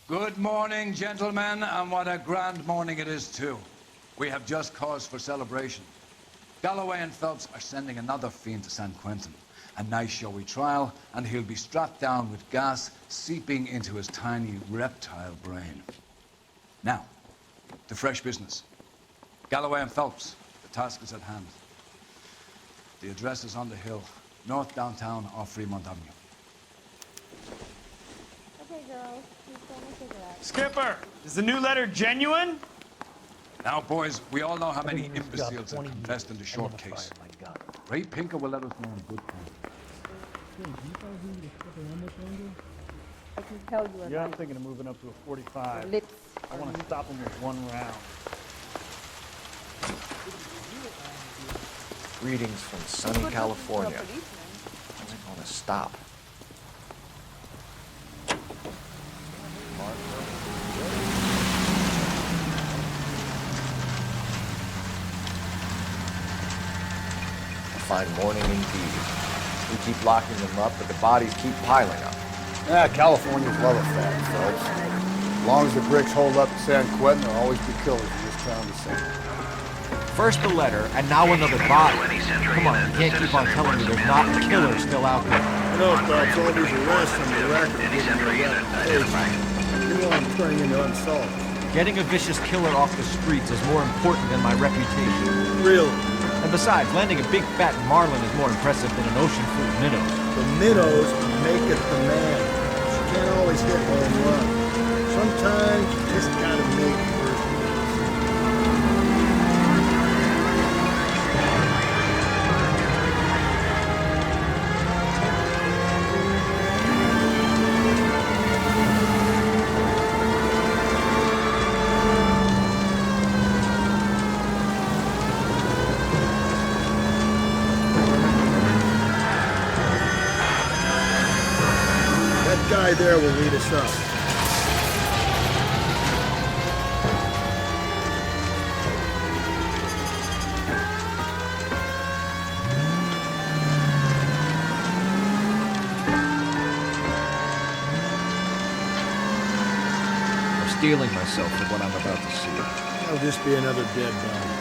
Good morning, gentlemen, and what a grand morning it is, too. We have just cause for celebration. Galloway and Phelps are sending another fiend to San Quentin. A nice showy trial, and he'll be strapped down with gas seeping into his tiny reptile brain. Now, to fresh business. Galloway and Phelps, the task is at hand. The address is on the hill, north downtown off Fremont Avenue. Okay, girls, who's going to figure out? Skipper, is the new letter genuine? Now, boys, we all know how many imbeciles have confessed in the short case. Ray Pinker will let us know in good time. I can tell you Yeah, I'm about thinking of moving up to a 45. lips. I want to stop him with one round. Greetings from sunny California. How's it going to stop? A fine morning indeed. We keep locking them up, but the bodies keep piling up. Yeah, Californians love a fat, Phelps. As long as the bricks hold up in San Quentin, there'll always be killers in this town to sing. First the letter, and now another body. Come on, you can't keep on telling me there's not a killer still out there. I know, Phelps, all these arrests and the racketeering, you want to turn into unsolved. Getting a vicious killer off the streets is more important than my reputation. Really? And besides, landing a big fat marlin is more impressive than an ocean full of minnows. The minnows make it the man. You can't always hit home run. Sometimes you just gotta make first base. That guy there will lead us up. I'm steeling myself for what I'm about to see. That'll just be another dead body.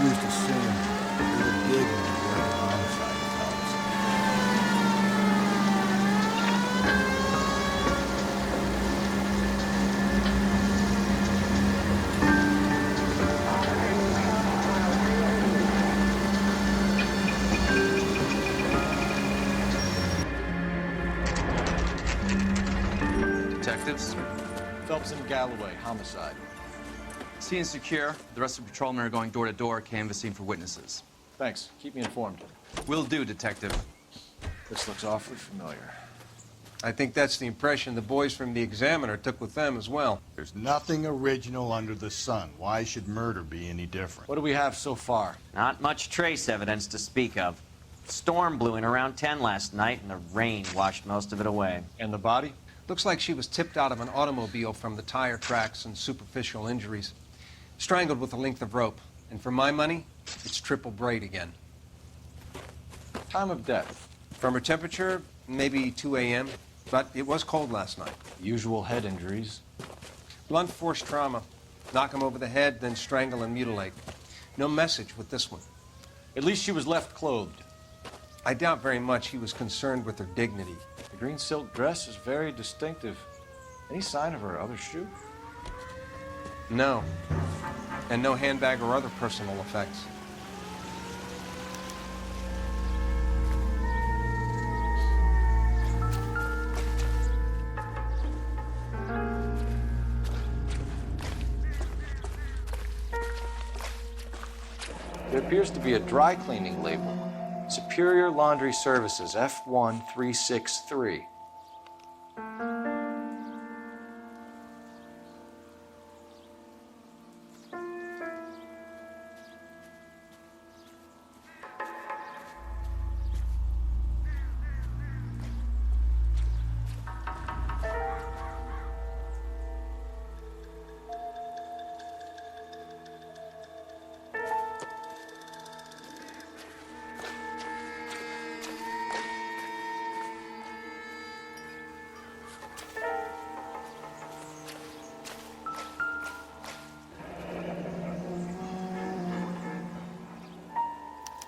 We used to sing him. We were big when we were in homicide, Phelps. Detectives, Phelps and Galloway, homicide. scene is secure. The rest of the patrolmen are going door to door, canvassing for witnesses. Thanks. Keep me informed. Will do, Detective. This looks awfully familiar. I think that's the impression the boys from the Examiner took with them as well. There's nothing original under the sun. Why should murder be any different? What do we have so far? Not much trace evidence to speak of. Storm blew in around 10 last night, and the rain washed most of it away. And the body? Looks like she was tipped out of an automobile from the tire tracks and superficial injuries. Strangled with a length of rope. And for my money, it's triple braid again. Time of death? From her temperature, maybe 2 a.m., but it was cold last night. Usual head injuries? Blunt force trauma. Knock him over the head, then strangle and mutilate. No message with this one. At least she was left clothed. I doubt very much he was concerned with her dignity. The green silk dress is very distinctive. Any sign of her other shoe? No. And no handbag or other personal effects. There appears to be a dry cleaning label. Superior Laundry Services, F1363.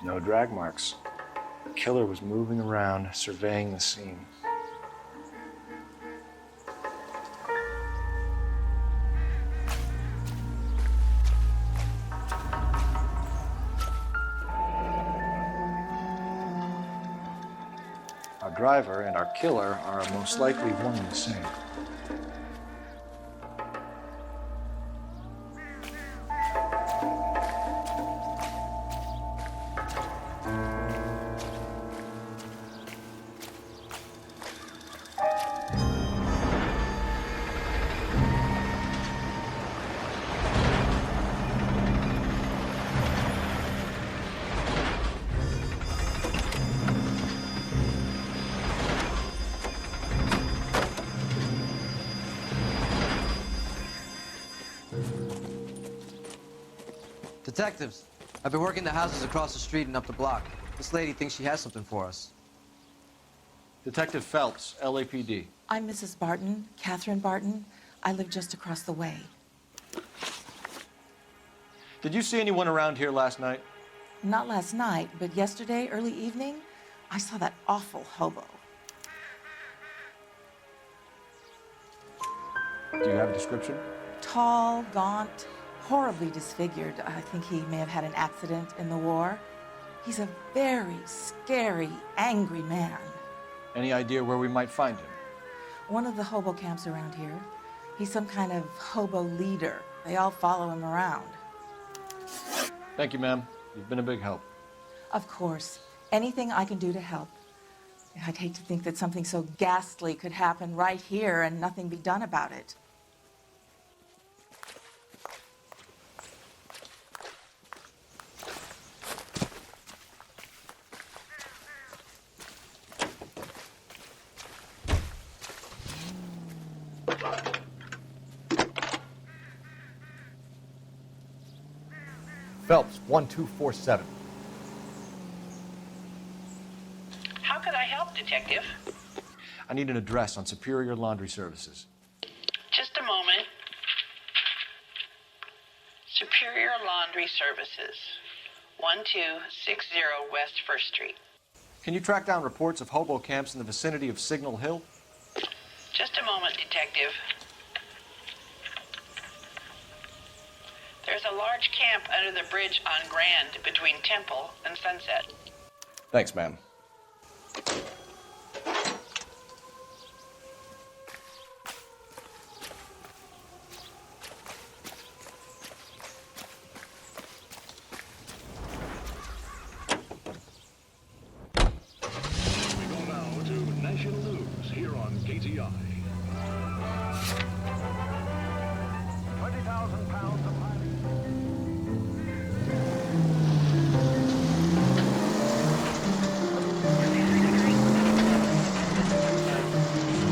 No drag marks. The killer was moving around, surveying the scene. Our driver and our killer are most likely one and the same. Detectives, I've been working the houses across the street and up the block. This lady thinks she has something for us. Detective Phelps, LAPD. I'm Mrs. Barton, Catherine Barton. I live just across the way. Did you see anyone around here last night? Not last night, but yesterday, early evening, I saw that awful hobo. Do you have a description? Tall, gaunt, horribly disfigured. I think he may have had an accident in the war. He's a very scary, angry man. Any idea where we might find him? One of the hobo camps around here. He's some kind of hobo leader. They all follow him around. Thank you, ma'am. You've been a big help. Of course. Anything I can do to help. I'd hate to think that something so ghastly could happen right here and nothing be done about it. Phelps, 1247. How can I help, Detective? I need an address on Superior Laundry Services. Just a moment. Superior Laundry Services, 1260 West 1st Street. Can you track down reports of hobo camps in the vicinity of Signal Hill? Just a moment, Detective. There's a large camp under the bridge on Grand between Temple and Sunset. Thanks, ma'am. We go now to National News here on KTI. 20,000 pounds of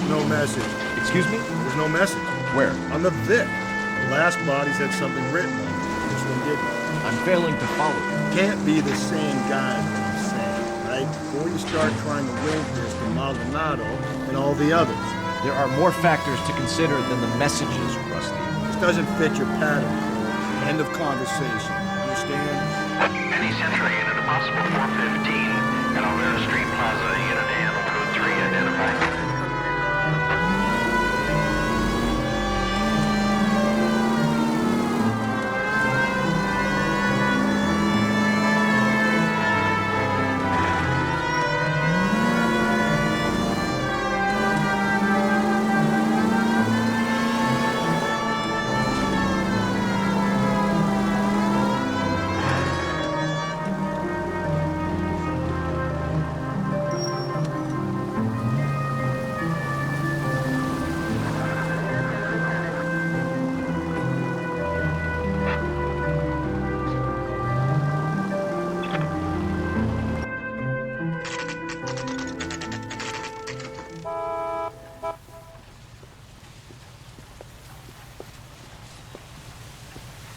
No message. Excuse me? There's no message. Where? On the Vic. The last bodies had something written on it. This one didn't. I'm failing to follow you. Can't be the same guy, is what I'm saying, right? Before you start trying to link this to Maldonado and all the others. There are more factors to consider than the messages, Rusty. This doesn't fit your pattern. End of conversation. Understand? Any Central unit, a possible 415 at Alvera Street Plaza, unit handle code 3 identified.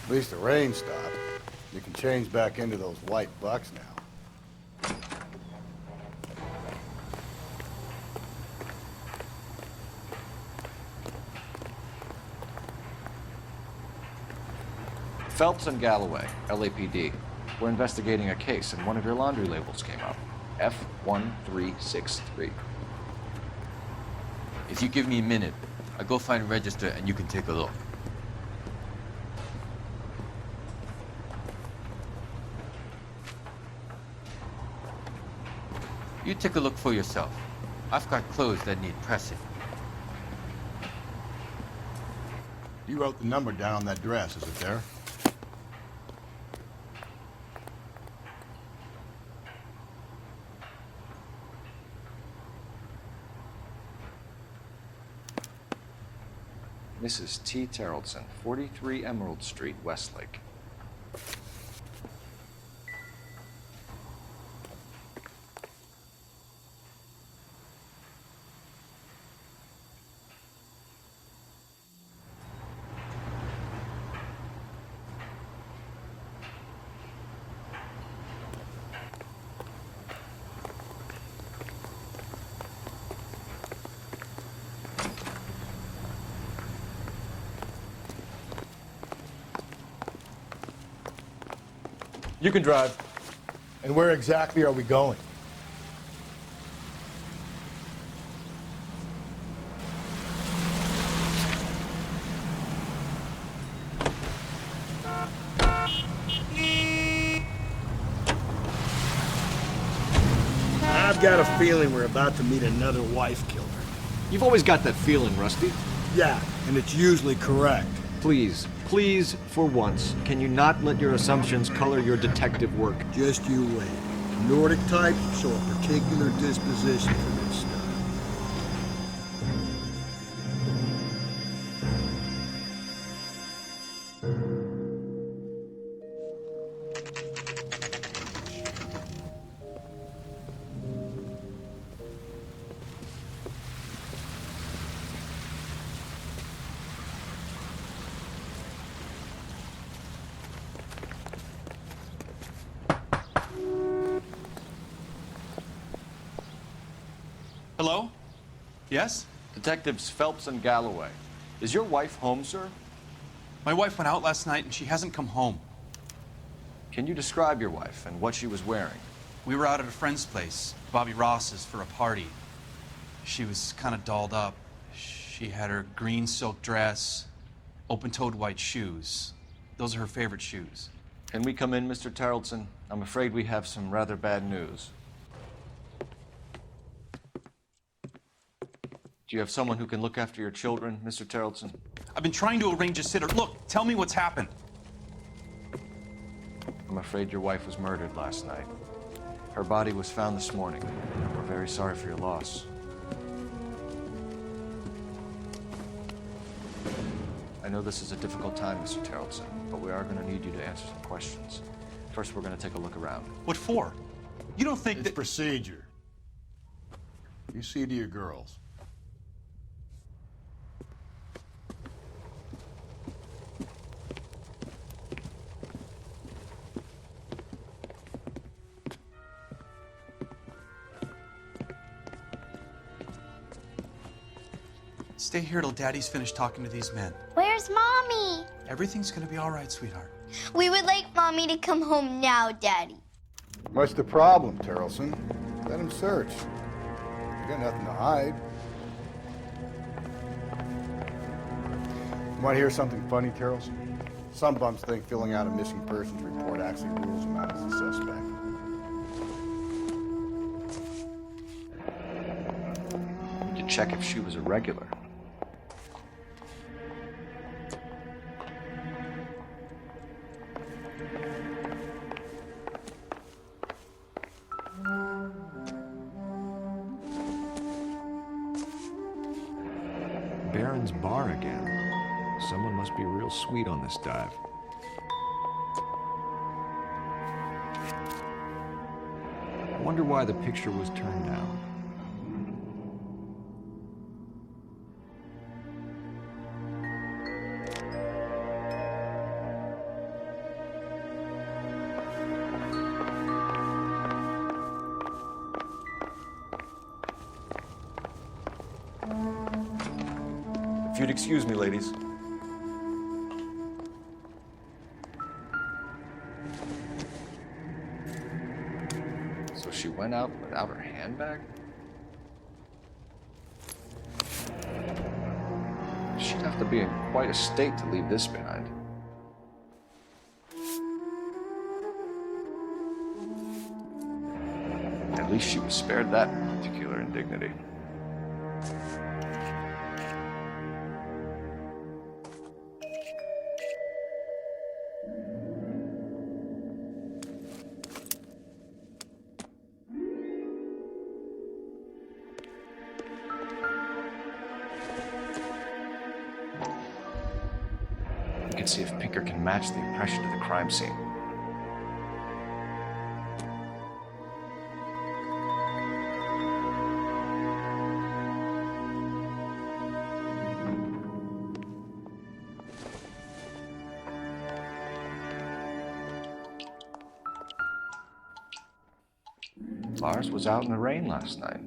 At least the rain stopped. You can change back into those white bucks now. Phelps and Galloway, LAPD. We're investigating a case, and one of your laundry labels came up. F1363. If you give me a minute, I'll go find a register and you can take a look. You take a look for yourself. I've got clothes that need pressing. You wrote the number down on that dress, is it there? Mrs. T. Terrellson, 43 Emerald Street, Westlake. You can drive. And where exactly are we going? I've got a feeling we're about to meet another wife killer. You've always got that feeling, Rusty. Yeah, and it's usually correct. Please, please, for once, can you not let your assumptions color your detective work? Just you wait. Nordic type show a particular disposition for this stuff. Hello? Yes? Detectives Phelps and Galloway. Is your wife home, sir? My wife went out last night and she hasn't come home. Can you describe your wife and what she was wearing? We were out at a friend's place, Bobby Ross's, for a party. She was kind of dolled up. She had her green silk dress, open-toed white shoes. Those are her favorite shoes. Can we come in, Mr. Terrellson? I'm afraid we have some rather bad news. Do you have someone who can look after your children, Mr. Terrellson? I've been trying to arrange a sitter. Look, tell me what's happened. I'm afraid your wife was murdered last night. Her body was found this morning. We're very sorry for your loss. I know this is a difficult time, Mr. Terrellson, but we are going to need you to answer some questions. First, we're going to take a look around. What for? You don't think It's that... procedure. You see to your girls. Stay here till Daddy's finished talking to these men. Where's Mommy? Everything's gonna be all right, sweetheart. We would like Mommy to come home now, Daddy. What's the problem, Terrellson? Let him search. You got nothing to hide. You want to hear something funny, Terrellson? Some bums think filling out a missing persons report actually rules them out as a suspect. To check if she was a regular. Baron's bar again. Someone must be real sweet on this dive. I wonder why the picture was turned down. If you'd excuse me, ladies. So she went out without her handbag? She'd have to be in quite a state to leave this behind. At least she was spared that particular indignity. We can see if Pinker can match the impression of the crime scene. Lars was out in the rain last night.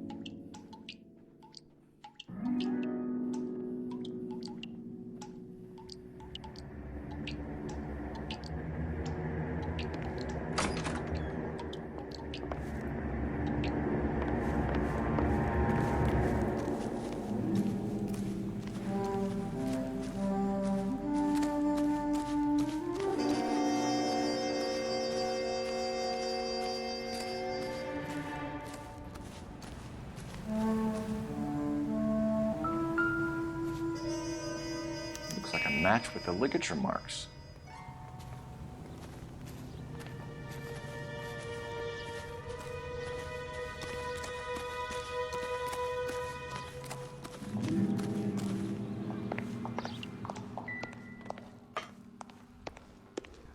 Like a match with the ligature marks.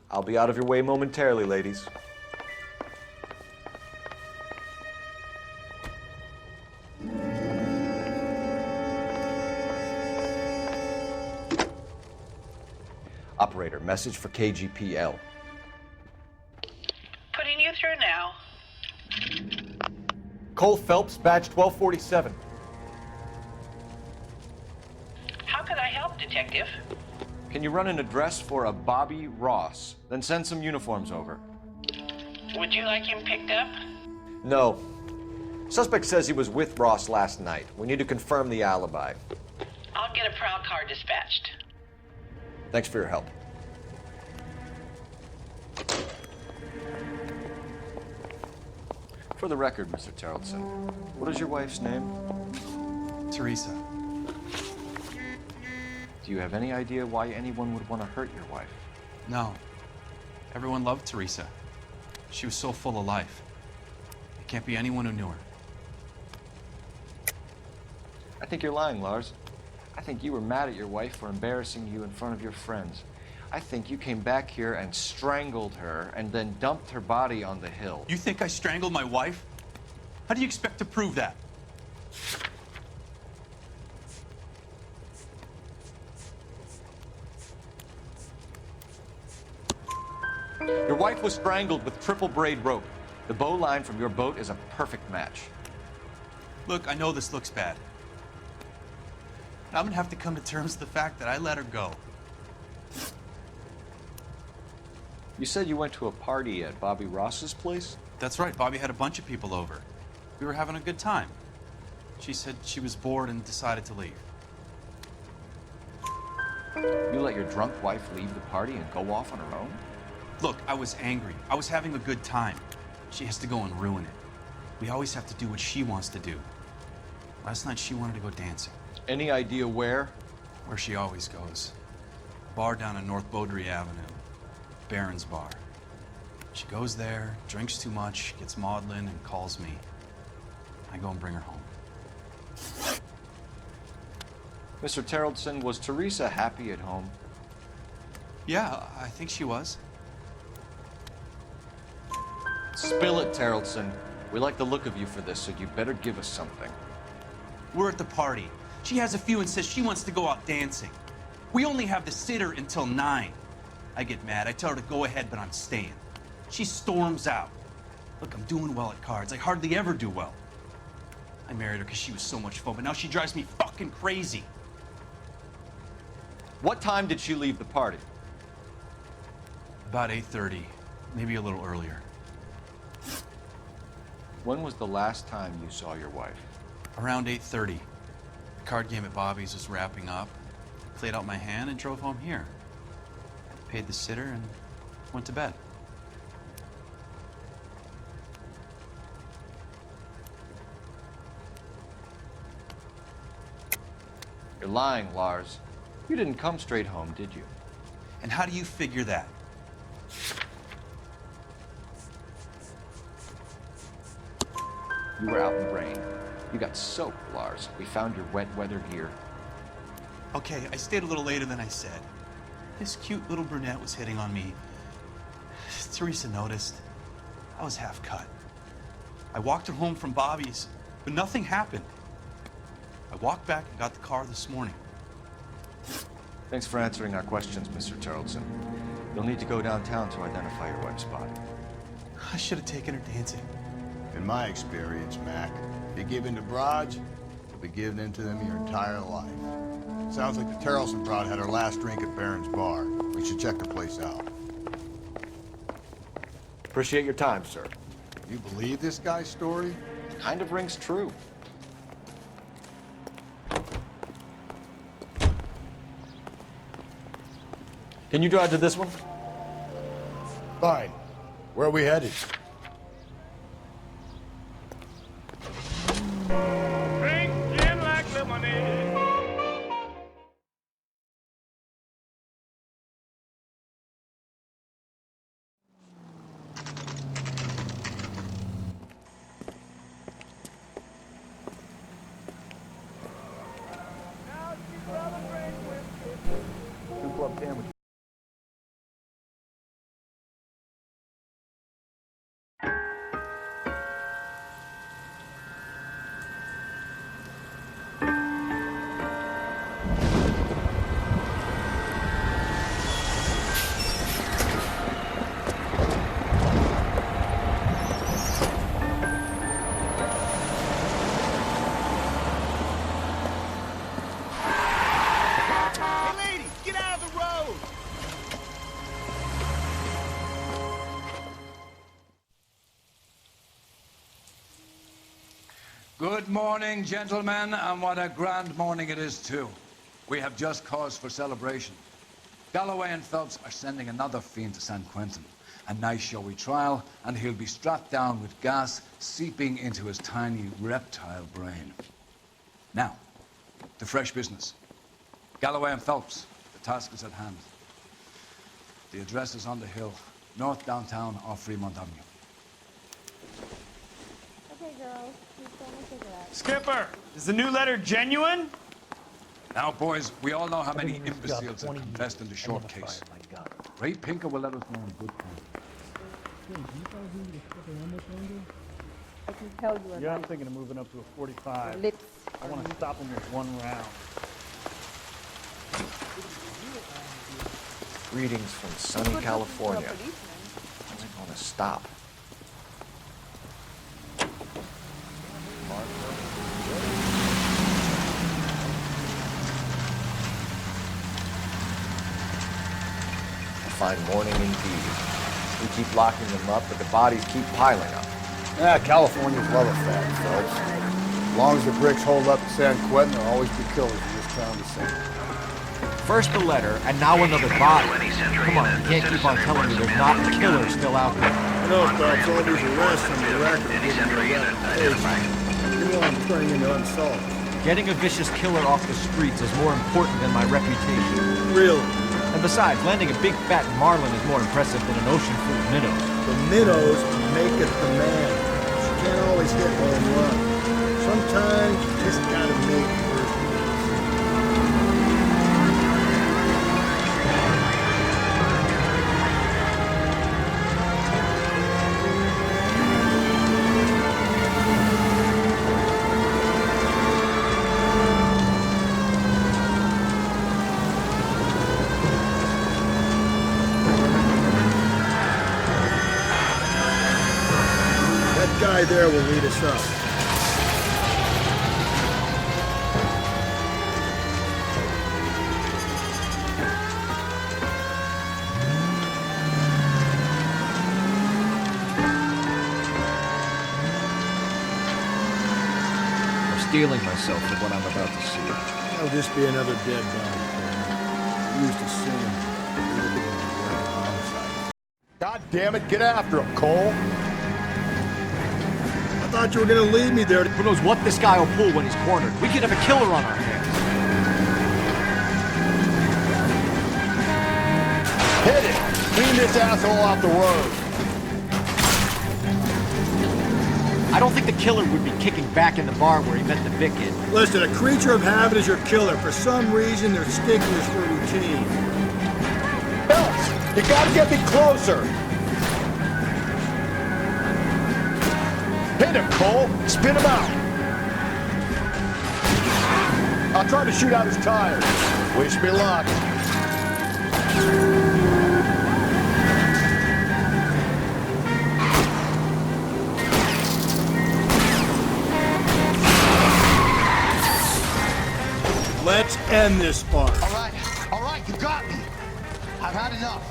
I'll be out of your way momentarily, ladies. Operator, message for KGPL. Putting you through now. Cole Phelps, badge 1247. How could I help, Detective? Can you run an address for a Bobby Ross? Then send some uniforms over. Would you like him picked up? No. Suspect says he was with Ross last night. We need to confirm the alibi. I'll get a prowl car dispatched. Thanks for your help. For the record, Mr. Tarleton, what is your wife's name? Teresa. Do you have any idea why anyone would want to hurt your wife? No. Everyone loved Teresa. She was so full of life. It can't be anyone who knew her. I think you're lying, Lars. I think you were mad at your wife for embarrassing you in front of your friends. I think you came back here and strangled her and then dumped her body on the hill. You think I strangled my wife? How do you expect to prove that? Your wife was strangled with triple braid rope. The bow line from your boat is a perfect match. Look, I know this looks bad. I'm gonna have to come to terms with the fact that I let her go. You said you went to a party at Bobby Ross's place? That's right, Bobby had a bunch of people over. We were having a good time. She said she was bored and decided to leave. You let your drunk wife leave the party and go off on her own? Look, I was angry. I was having a good time. She has to go and ruin it. We always have to do what she wants to do. Last night she wanted to go dancing. Any idea where? Where she always goes. A bar down on North Beaudry Avenue. Baron's Bar. She goes there, drinks too much, gets maudlin, and calls me. I go and bring her home. Mr. Tarleton, was Teresa happy at home? Yeah, I think she was. Spill it, Tarleton. We like the look of you for this, so you better give us something. We're at the party. She has a few and says she wants to go out dancing. We only have the sitter until 9. I get mad. I tell her to go ahead, but I'm staying. She storms out. Look, I'm doing well at cards. I hardly ever do well. I married her because she was so much fun, but now she drives me fucking crazy. What time did she leave the party? About 8:30, maybe a little earlier. When was the last time you saw your wife? Around 8:30. The card game at Bobby's was wrapping up. Played out my hand and drove home here. Paid the sitter and went to bed. You're lying, Lars. You didn't come straight home, did you? And how do you figure that? You were out in the rain. You got soaked, Lars. We found your wet weather gear. Okay, I stayed a little later than I said. This cute little brunette was hitting on me. Teresa noticed. I was half cut. I walked her home from Bobby's, but nothing happened. I walked back and got the car this morning. Thanks for answering our questions, Mr. Charlton. You'll need to go downtown to identify your wife's body. I should have taken her dancing. In my experience, Mac, if you give in to broads, you'll be giving in to them your entire life. Sounds like the Terrelson broad had her last drink at Barron's Bar. We should check the place out. Appreciate your time, sir. You believe this guy's story? Kind of rings true. Can you drive to this one? Fine. Where are we headed? Drink gin like lemonade. Two club sandwich. Good morning, gentlemen, and what a grand morning it is, too. We have just cause for celebration. Galloway and Phelps are sending another fiend to San Quentin. A nice showy trial, and he'll be strapped down with gas seeping into his tiny reptile brain. Now, to fresh business. Galloway and Phelps, the task is at hand. The address is on the hill, north downtown off Fremont Avenue. Okay, girls, who's throwing a cigarette? Skipper, is the new letter genuine? Now, boys, we all know how many imbeciles have confessed in the short case. Ray Pinker will let us know in good time. I can tell you Yeah, I'm about thinking of moving up to a 45. lips. I want to stop him with one round. Greetings from sunny California. How's it going to stop? A fine morning indeed. We keep locking them up, but the bodies keep piling up. Yeah, Californians love a fat, Phelps. As long as the bricks hold up in San Quentin, there'll always be killers in this town the same. First the letter, and now another body. Come on, you can't keep on telling me there's not killers still out there. I know, Phelps, all these arrests and the record are giving me a reputation. You know I'm turning into unsolved. Getting a vicious killer off the streets is more important than my reputation. Really? And besides, landing a big fat marlin is more impressive than an ocean full of minnows. The minnows make it the man. You can't always hit home run. Sometimes you just gotta make first That guy there will lead us up. steeling myself for what I'm about to see. That'll just be another dead body, Cole. Used to seeing homicide. God damn it, get after him, Cole. I thought you were gonna leave me there. Who knows what this guy will pull when he's cornered? We could have a killer on our hands. Hit it! Clean this asshole off the road. I don't think the killer would be kicking back in the bar where he met the Vic in. Listen, a creature of habit is your killer. For some reason, they're sticklers for routine. Phelps, you gotta get me closer. Hit him, Cole. Spin him out. I'll try to shoot out his tires. Wish me luck. Let's end this spark. All right, you got me. I've had enough.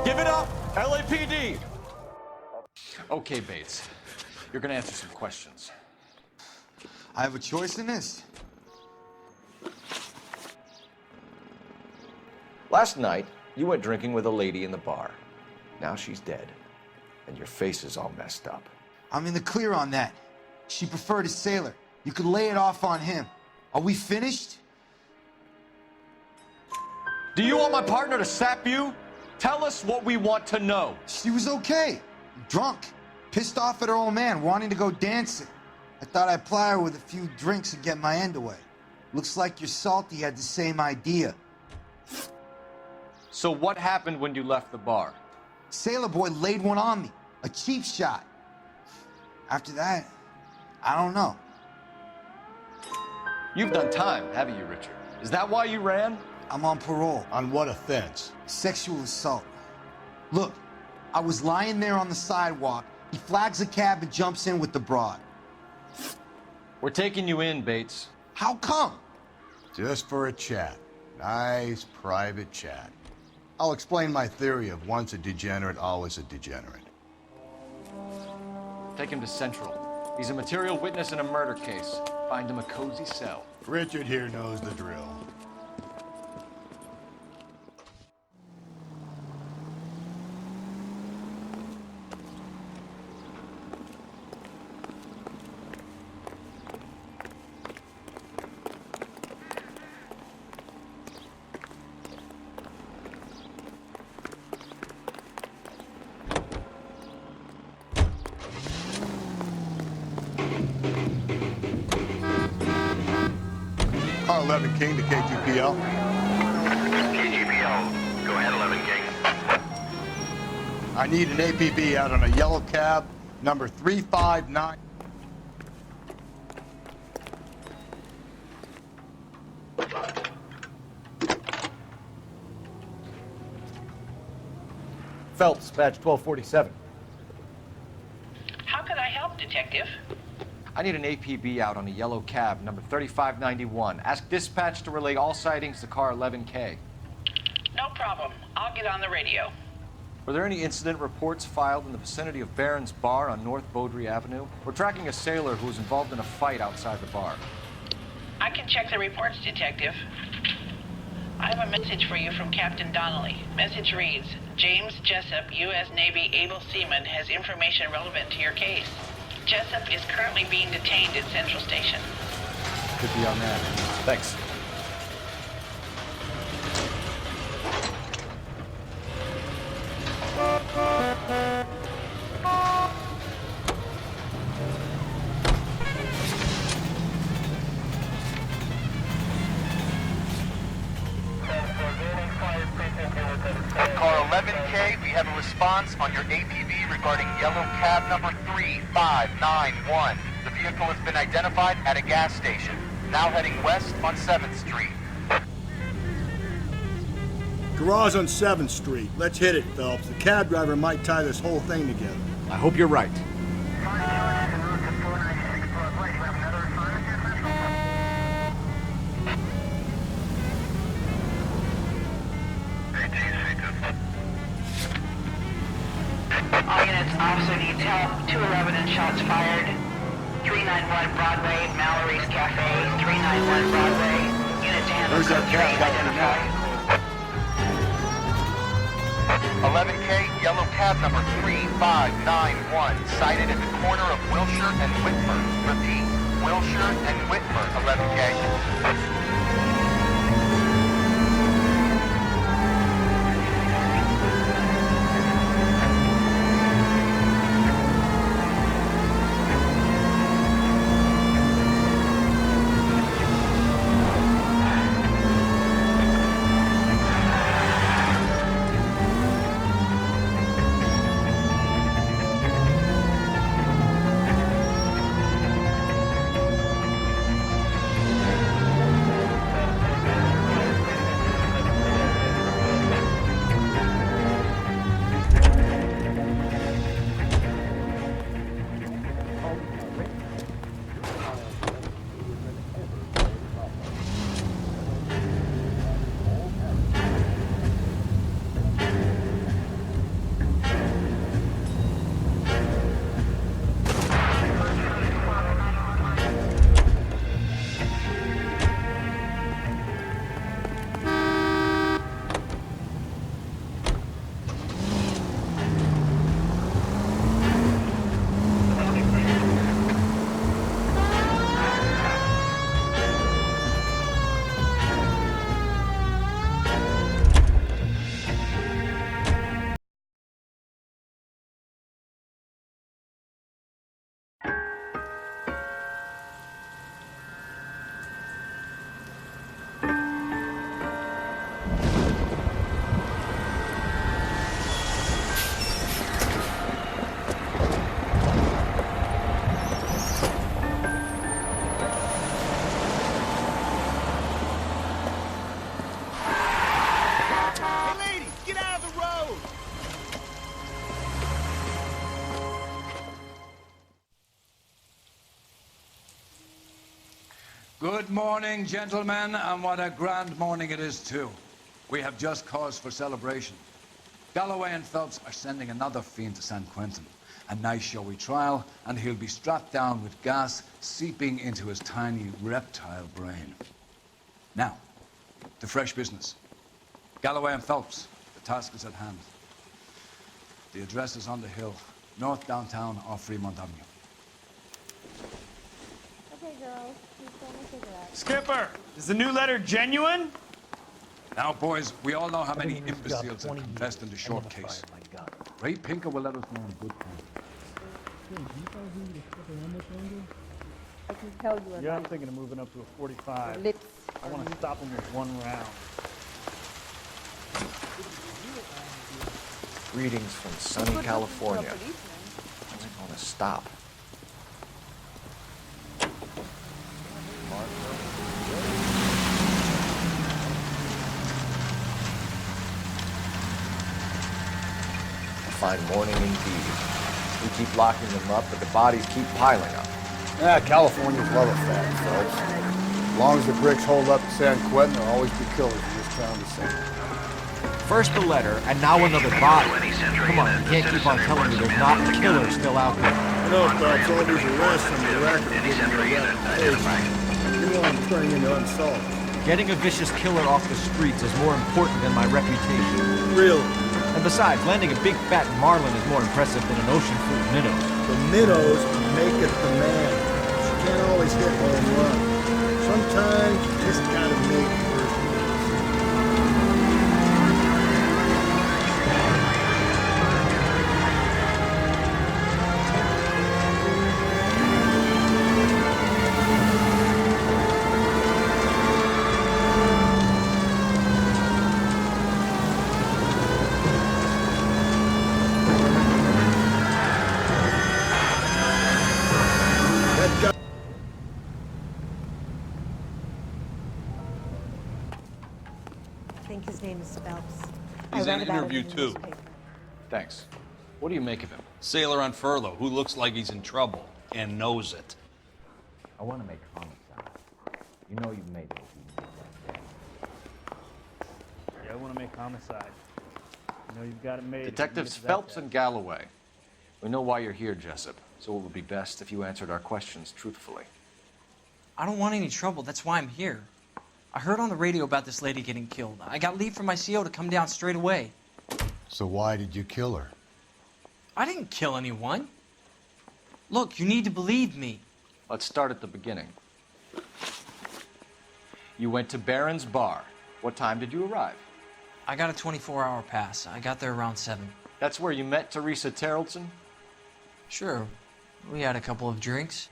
Give it up, LAPD! Okay, Bates. You're gonna answer some questions. I have a choice in this. Last night, you went drinking with a lady in the bar. Now she's dead, and your face is all messed up. I'm in the clear on that. She preferred a sailor. You could lay it off on him. Are we finished? Do you want my partner to sap you? Tell us what we want to know. She was okay. Drunk. Pissed off at her old man, wanting to go dancing. I thought I'd ply her with a few drinks and get my end away. Looks like your salty had the same idea. So what happened when you left the bar? Sailor boy laid one on me. A cheap shot. After that, I don't know. You've done time, haven't you, Richard? Is that why you ran? I'm on parole. On what offense? Sexual assault. Look, I was lying there on the sidewalk. He flags a cab and jumps in with the broad. We're taking you in, Bates. How come? Just for a chat. Nice private chat. I'll explain my theory of once a degenerate, always a degenerate. Take him to Central. He's a material witness in a murder case. Find him a cozy cell. Richard here knows the drill. Car 11 King to KGPL. KGPL. Go ahead, 11 King. I need an APB out on a yellow cab, number 359. Phelps, badge 1247. How could I help, Detective? I need an APB out on a yellow cab, number 3591. Ask dispatch to relay all sightings to car 11K. No problem. I'll get on the radio. Were there any incident reports filed in the vicinity of Barron's Bar on North Beaudry Avenue? We're tracking a sailor who was involved in a fight outside the bar. I can check the reports, Detective. I have a message for you from Captain Donnelly. Message reads, James Jessup, U.S. Navy able seaman, has information relevant to your case. Jessup is currently being detained at Central Station. Could be on that. Thanks. Car 11K, we have a response on your APB regarding yellow cab number 3591. The vehicle has been identified at a gas station, now heading west on 7th Street. Garage on 7th Street. Let's hit it, Phelps. The cab driver might tie this whole thing together. I hope you're right. All units, officer detail, 211 and shots fired. 391 Broadway, Mallory's Cafe, 391 Broadway. Unit to handle Where's that code 3 cat got you now? identified. 11K, yellow cab number 3591, sighted at the corner of Wilshire and Whitmer. Repeat, Wilshire and Whitmer, 11K. Good morning, gentlemen, and what a grand morning it is, too. We have just cause for celebration. Galloway and Phelps are sending another fiend to San Quentin. A nice showy trial, and he'll be strapped down with gas seeping into his tiny reptile brain. Now, to fresh business. Galloway and Phelps, the task is at hand. The address is on the hill, north downtown off Fremont Avenue. Okay, girls. Please fill my cigarette. Skipper, is the new letter genuine? Now, boys, we all know how many imbeciles have confessed in the short case. Ray Pinker will let us know in good time. I can tell you are Yeah, I'm right. thinking of moving up to a 45. Your lips I are want to moving. stop him with one round. Greetings from sunny California. How's it going to stop? A fine morning indeed. We keep locking them up, but the bodies keep piling up. Yeah, Californians love a fat, Phelps. As long as the bricks hold up in San Quentin, there'll always be killers in this town to sing. First the letter, and now another body. Come on, you can't keep on telling me there's not killers still out there. I know, Phelps, all these arrests and the racket are getting me reputation. You know I'm turning into unsolved. Getting a vicious killer off the streets is more important than my reputation. Really? And besides, landing a big fat marlin is more impressive than an ocean full of minnows. The minnows make it the man. You can't always hit home run. Sometimes you just gotta make first moves. I think his name is Phelps. He's I in read about interview it in the too. newspaper. Thanks. What do you make of him? Sailor on furlough who looks like he's in trouble and knows it. I want to make homicide. You know you've made those like that. Yeah, I want to make homicide. You know, you've got it made. Detectives Phelps and Galloway. We know why you're here, Jessup. So it would be best if you answered our questions truthfully. I don't want any trouble. That's why I'm here. I heard on the radio about this lady getting killed. I got leave from my CO to come down straight away. So why did you kill her? I didn't kill anyone. Look, you need to believe me. Let's start at the beginning. You went to Barron's bar. What time did you arrive? I got a 24-hour pass. I got there around 7. That's where you met Teresa Terrelson? Sure. We had a couple of drinks.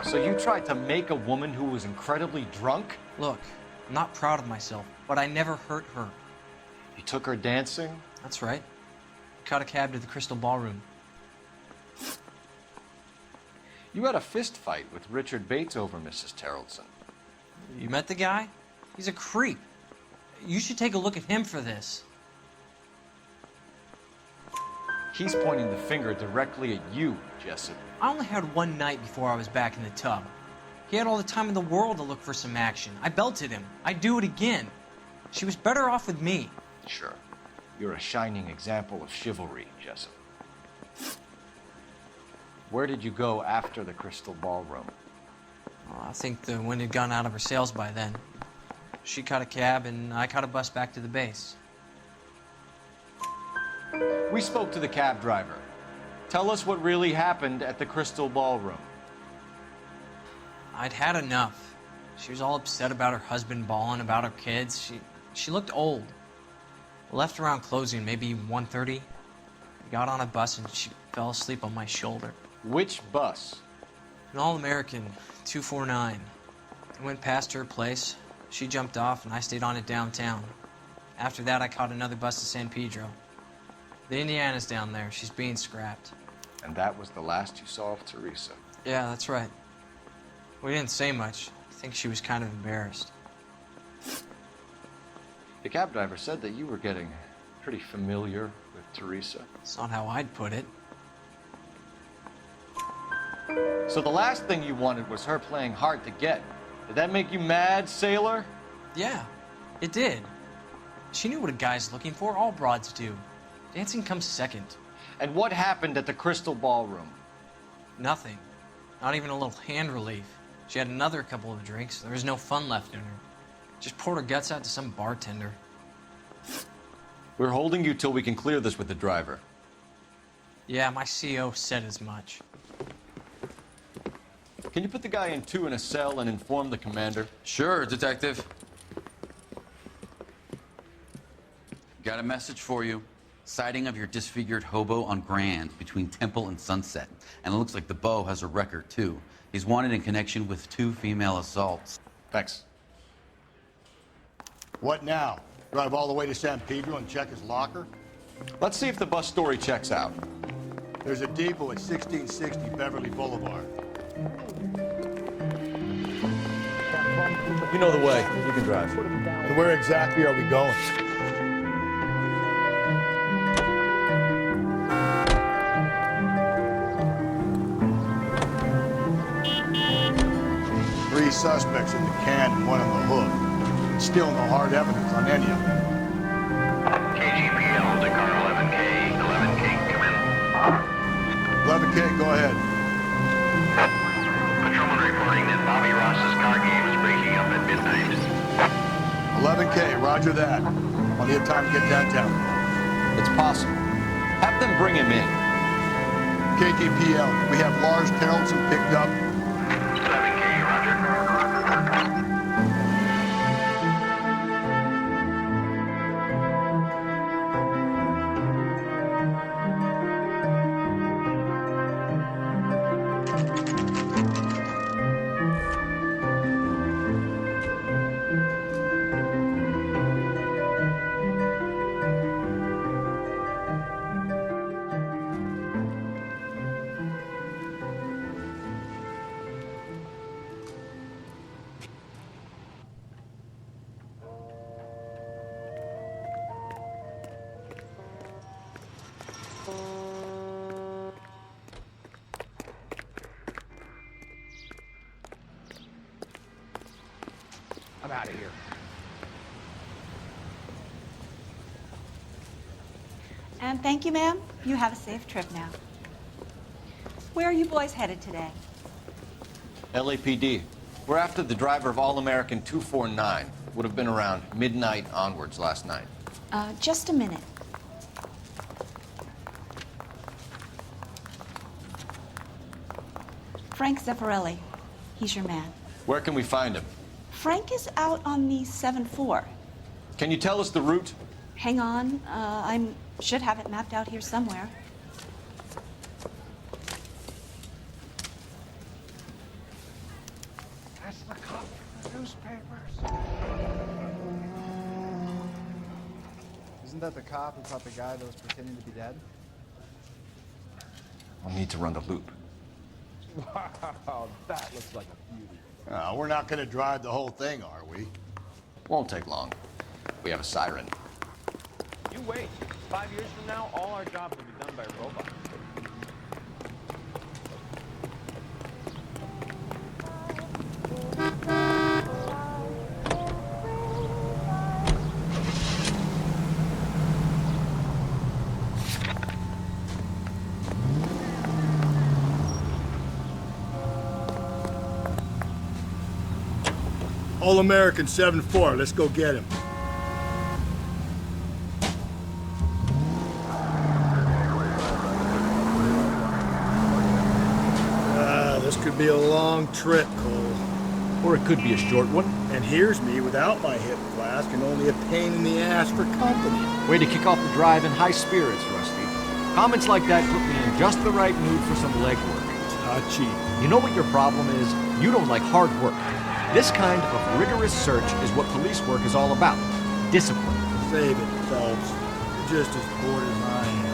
So you tried to make a woman who was incredibly drunk? Look, I'm not proud of myself, but I never hurt her. You took her dancing? That's right. Caught a cab to the Crystal Ballroom. You had a fist fight with Richard Bates over Mrs. Terrelson. You met the guy? He's a creep. You should take a look at him for this. He's pointing the finger directly at you, Jessup. I only had one night before I was back in the tub. He had all the time in the world to look for some action. I belted him. I'd do it again. She was better off with me. Sure. You're a shining example of chivalry, Jessup. Where did you go after the Crystal Ballroom? I think the wind had gone out of her sails by then. She caught a cab, and I caught a bus back to the base. We spoke to the cab driver. Tell us what really happened at the Crystal Ballroom. I'd had enough. She was all upset about her husband bawling about her kids. She looked old. Left around closing, maybe 1:30. Got on a bus and she fell asleep on my shoulder. Which bus? An All-American, 249. I went past her place. She jumped off and I stayed on it downtown. After that, I caught another bus to San Pedro. The Indiana's down there. She's being scrapped. And that was the last you saw of Teresa? Yeah, that's right. We didn't say much. I think she was kind of embarrassed. The cab driver said that you were getting pretty familiar with Teresa. It's not how I'd put it. So the last thing you wanted was her playing hard to get. Did that make you mad, sailor? Yeah, it did. She knew what a guy's looking for. All broads do. Dancing comes second. And what happened at the Crystal Ballroom? Nothing. Not even a little hand relief. She had another couple of drinks. There was no fun left in her. Just poured her guts out to some bartender. We're holding you till we can clear this with the driver. Yeah, my CO said as much. Can you put the guy in 2 in a cell and inform the commander? Sure, Detective. Got a message for you. Sighting of your disfigured hobo on Grand between Temple and Sunset. And it looks like the Beau has a record, too. He's wanted in connection with 2 female assaults. Thanks. What now? Drive all the way to San Pedro and check his locker? Let's see if the bus story checks out. There's a depot at 1660 Beverly Boulevard. You know the way. You can drive. And where exactly are we going? Three suspects in the can and one on the hook. Still no hard evidence on any of them. KGPL to car 11K. 11K, come in. 11K, go ahead. Patrolman reporting that Bobby Ross's car game is breaking up at midnight. 11K, roger that. I'll need time to get downtown. It's possible. Have them bring him in. KGPL, we have Lars Terrelson picked up. 11K, roger. I'm out of here. And thank you, ma'am. You have a safe trip now. Where are you boys headed today? LAPD. We're after the driver of All-American 249. Would have been around midnight onwards last night. Just a minute. Frank Zeffirelli. He's your man. Where can we find him? Frank is out on the 7-4. Can you tell us the route? Hang on. I should have it mapped out here somewhere. That's the cop from the newspapers. Isn't that the cop who caught the guy that was pretending to be dead? I'll need to run the loop. Wow, that looks like a beauty. We're not going to drive the whole thing, are we? Won't take long. We have a siren. You wait. 5 years from now, all our jobs will be done by robots. All-American 7-4, let's go get him. This could be a long trip, Cole. Or it could be a short one. And here's me without my hip flask and only a pain in the ass for company. Way to kick off the drive in high spirits, Rusty. Comments like that put me in just the right mood for some legwork. Touchy. You know what your problem is? You don't like hard work. This kind of rigorous search is what police work is all about. Discipline. Save it, Phelps. You're just as bored as I am.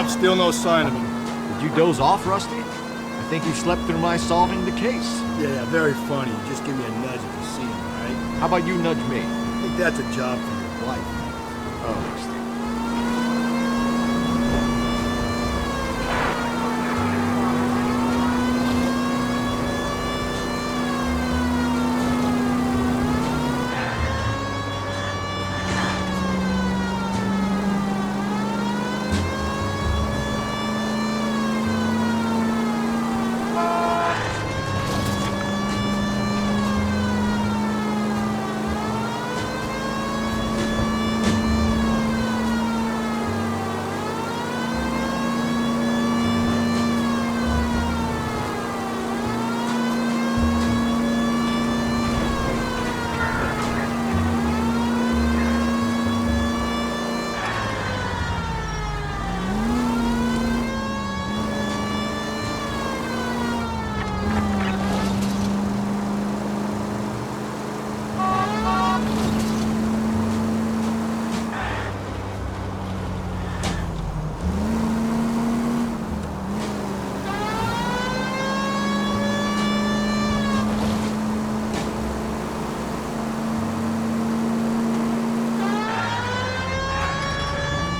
Still no sign of him. Did you doze off, Rusty? I think you slept through my solving the case. Yeah, very funny. Just give me a nudge if you see him, all right? How about you nudge me? I think that's a job for your wife. Oh, Rusty.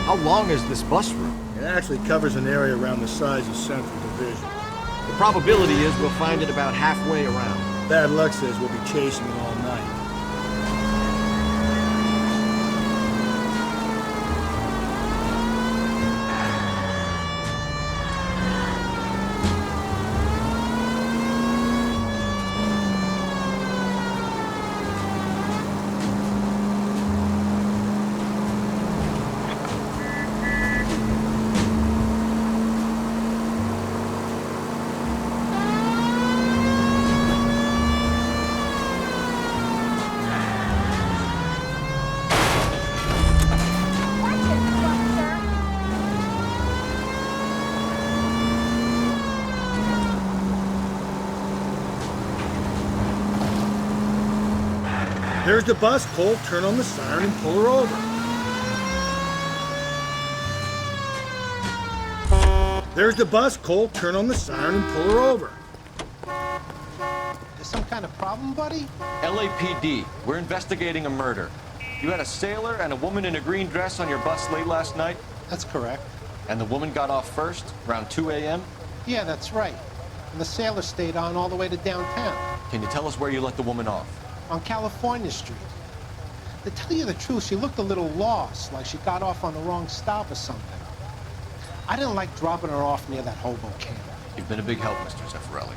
How long is this bus route? It actually covers an area around the size of Central Division. The probability is we'll find it about halfway around. Bad luck says we'll be chasing it all night. There's the bus, Cole. Turn on the siren and pull her over. There's the bus, Cole. Turn on the siren and pull her over. There's some kind of problem, buddy? LAPD, we're investigating a murder. You had a sailor and a woman in a green dress on your bus late last night? That's correct. And the woman got off first, around 2 a.m.? Yeah, that's right. And the sailor stayed on all the way to downtown. Can you tell us where you let the woman off? On California Street. To tell you the truth, she looked a little lost, like she got off on the wrong stop or something. I didn't like dropping her off near that hobo camp. You've been a big help, Mr. Zeffirelli.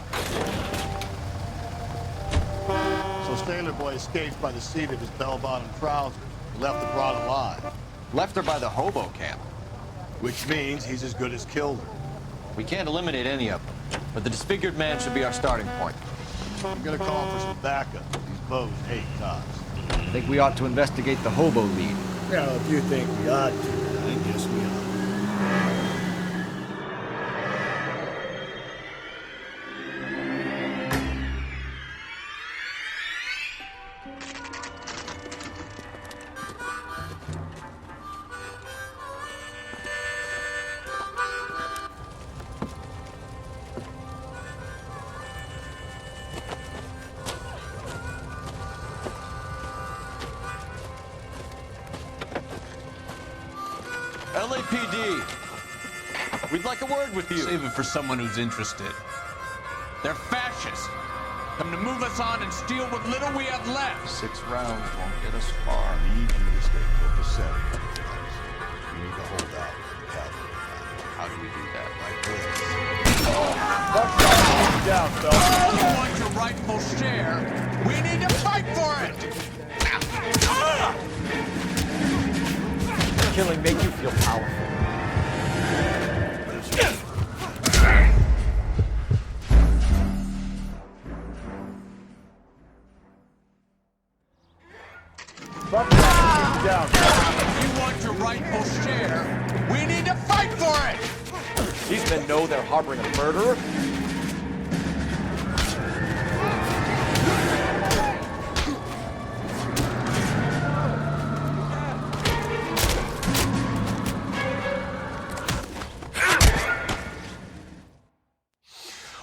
So Sailor Boy escapes by the seat of his bell-bottom trousers. He left the broad alive. Left her by the hobo camp. Which means he's as good as killed her. We can't eliminate any of them, but the disfigured man should be our starting point. I'm gonna call for some backup. These bows hate cops. I think we ought to investigate the hobo lead. Well, if you think we ought to, I guess we ought. LAPD, we'd like a word with you. Save it for someone who's interested. They're fascists. Come to move us on and steal what little we have left. 6 rounds won't get us far. I need you to stay copacetic. You need to hold out for the cavalry. How do we do that? Like this. Down, Phelps. You want your rightful share? We need to fight for it! Killing make you feel powerful. Down. You want your rightful share? We need to fight for it! These men know they're harboring a murderer.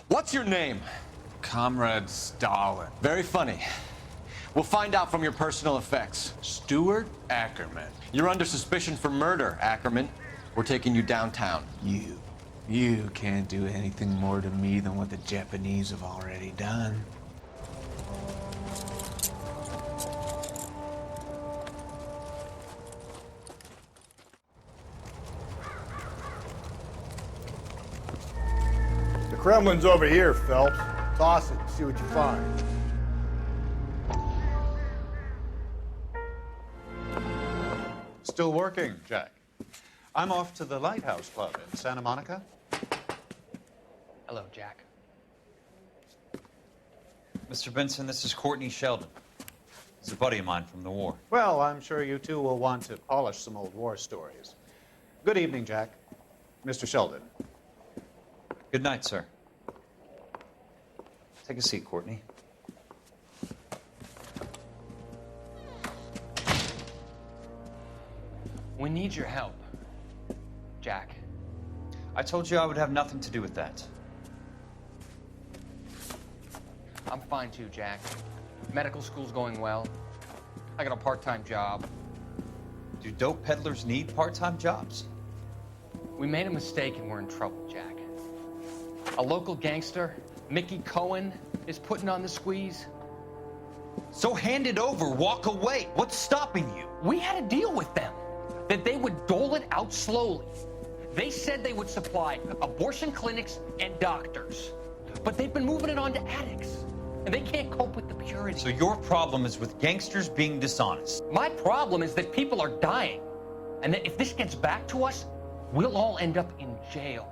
What's your name? Comrade Stalin. Very funny. We'll find out from your personal effects. Stuart Ackerman. You're under suspicion for murder, Ackerman. We're taking you downtown. You can't do anything more to me than what the Japanese have already done. The Kremlin's over here, Phelps. Toss it and see what you find. Still working, Jack. I'm off to the Lighthouse Club in Santa Monica. Hello, Jack. Mr. Benson, this is Courtney Sheldon. He's a buddy of mine from the war. Well, I'm sure you two will want to polish some old war stories. Good evening, Jack. Mr. Sheldon. Good night, sir. Take a seat, Courtney. We need your help, Jack. I told you I would have nothing to do with that. I'm fine too, Jack. Medical school's going well. I got a part-time job. Do dope peddlers need part-time jobs? We made a mistake and we're in trouble, Jack. A local gangster, Mickey Cohen, is putting on the squeeze. So hand it over, walk away. What's stopping you? We had a deal with them that they would dole it out slowly. They said they would supply abortion clinics and doctors, but they've been moving it on to addicts, and they can't cope with the purity. So your problem is with gangsters being dishonest. My problem is that people are dying, and that if this gets back to us, we'll all end up in jail.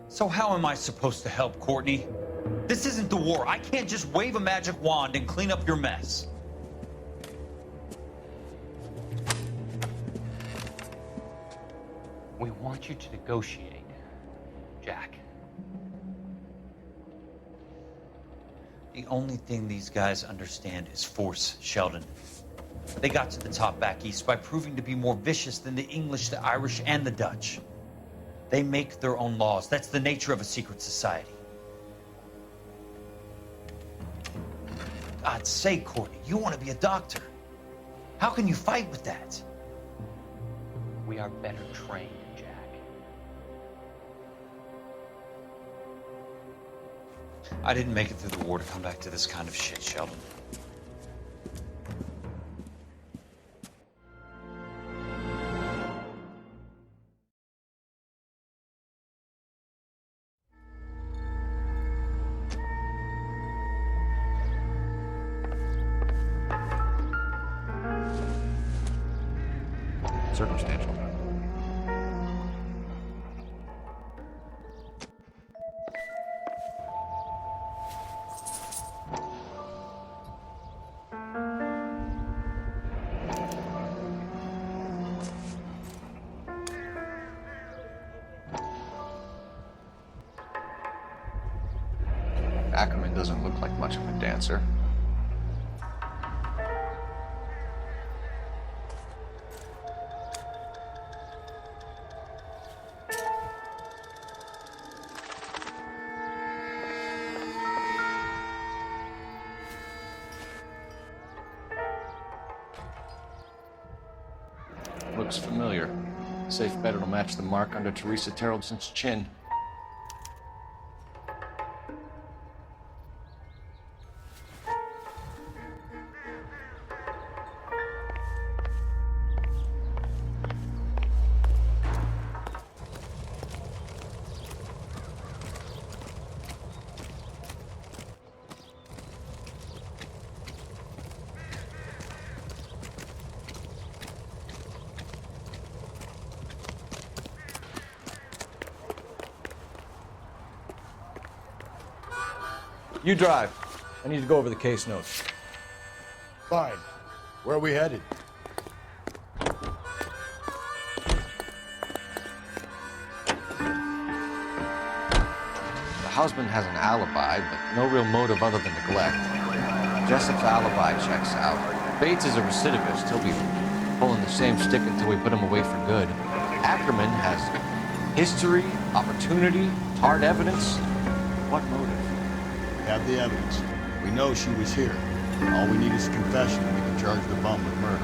So how am I supposed to help, Courtney? This isn't the war. I can't just wave a magic wand and clean up your mess. We want you to negotiate, Jack. The only thing these guys understand is force, Sheldon. They got to the top back east by proving to be more vicious than the English, the Irish, and the Dutch. They make their own laws. That's the nature of a secret society. God's sake, Courtney, you want to be a doctor. How can you fight with that? We are better trained, Jack. I didn't make it through the war to come back to this kind of shit, Sheldon. Circumstantial. Ackerman doesn't look like much of a dancer. Looks familiar. Safe bet it'll match the mark under Teresa Terreldson's chin. You drive. I need to go over the case notes. Fine. Where are we headed? The husband has an alibi, but no real motive other than neglect. Jessup's alibi checks out. Bates is a recidivist. He'll be pulling the same stick until we put him away for good. Ackerman has history, opportunity, hard evidence. What motive? We have the evidence. We know she was here. All we need is a confession, and we can charge the bum with murder.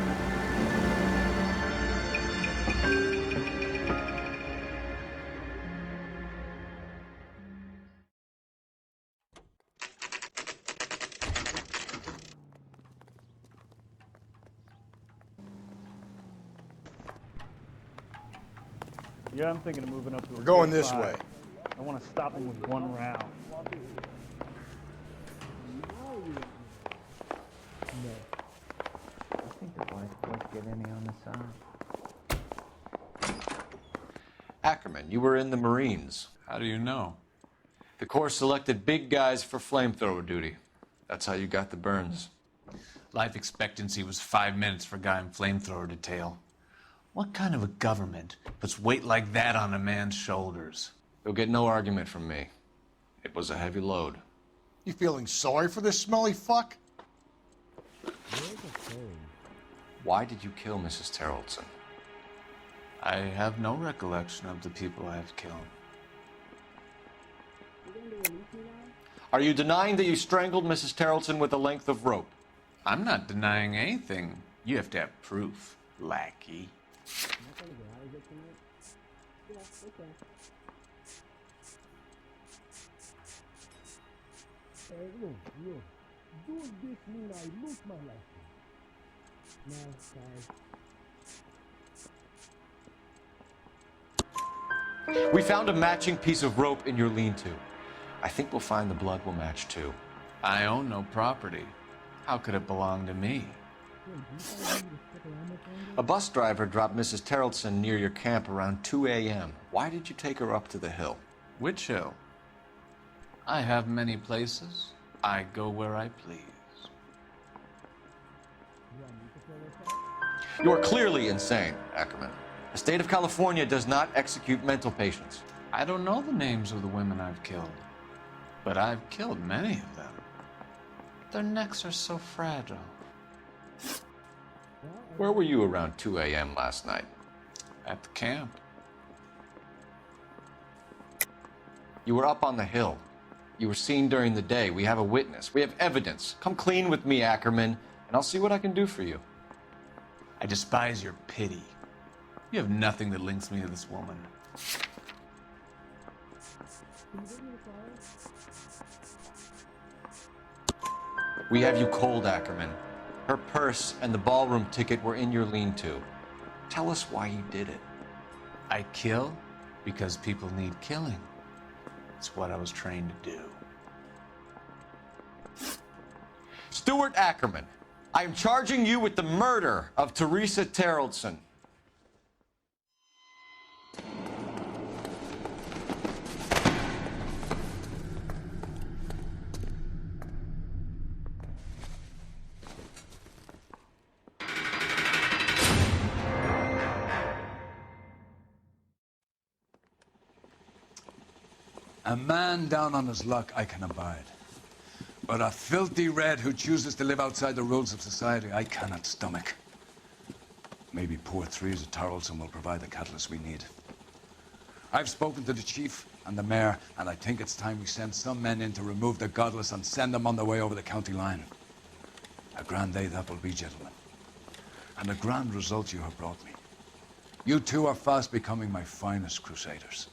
Yeah, I'm thinking of moving up to We're going this 45. way. I want to stop him with one round. I think the wife won't get any on the side. Ackerman, you were in the Marines. How do you know? The Corps selected big guys for flamethrower duty. That's how you got the burns. Life expectancy was 5 minutes for a guy in flamethrower detail. What kind of a government puts weight like that on a man's shoulders? You'll get no argument from me. It was a heavy load. You feeling sorry for this smelly fuck? Why did you kill Mrs. Terreldson? I have no recollection of the people I have killed. Are you denying that you strangled Mrs. Terreldson with a length of rope? I'm not denying anything. You have to have proof, lackey. We found a matching piece of rope in your lean-to. I think we'll find the blood will match too. I own no property. How could it belong to me? A bus driver dropped Mrs. Terreldson near your camp around 2 a.m. Why did you take her up to the hill? Which hill? I have many places. I go where I please. You are clearly insane, Ackerman. The state of California does not execute mental patients. I don't know the names of the women I've killed, but I've killed many of them. Their necks are so fragile. Where were you around 2 a.m. last night? At the camp. You were up on the hill. You were seen during the day. We have a witness. We have evidence. Come clean with me, Ackerman, and I'll see what I can do for you. I despise your pity. You have nothing that links me to this woman. We have you cold, Ackerman. Her purse and the ballroom ticket were in your lean-to. Tell us why you did it. I kill because people need killing. It's what I was trained to do. Stuart Ackerman, I am charging you with the murder of Teresa Terrellson. A man down on his luck I can abide. But a filthy red who chooses to live outside the rules of society, I cannot stomach. Maybe poor Teresa Terrellson will provide the catalyst we need. I've spoken to the chief and the mayor, and I think it's time we send some men in to remove the godless and send them on their way over the county line. A grand day that will be, gentlemen. And a grand result you have brought me. You two are fast becoming my finest crusaders.